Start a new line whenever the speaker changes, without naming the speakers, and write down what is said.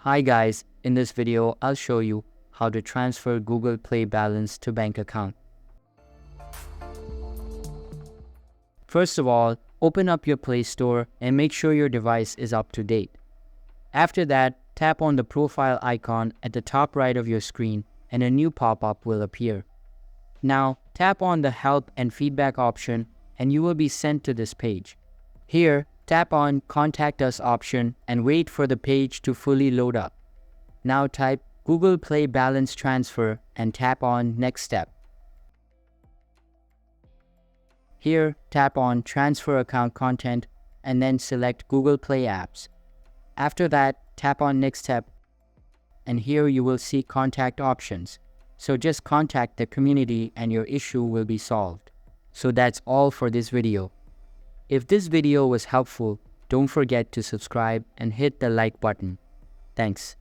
Hi guys, in this video I'll show you how to transfer Google Play balance to bank account. First of all, open up your Play Store and make sure your device is up to date. After that, tap on the profile icon at the top right of your screen and a new pop-up will appear. Now, tap on the Help and Feedback option and you will be sent to this page. Here, tap on Contact Us option and wait for the page to fully load up. Now type Google Play Balance Transfer and tap on Next Step. Here, tap on Transfer Account Content and then select Google Play Apps. After that, tap on Next Step and here you will see contact options. So just contact the community and your issue will be solved. So that's all for this video. If this video was helpful, don't forget to subscribe and hit the like button. Thanks.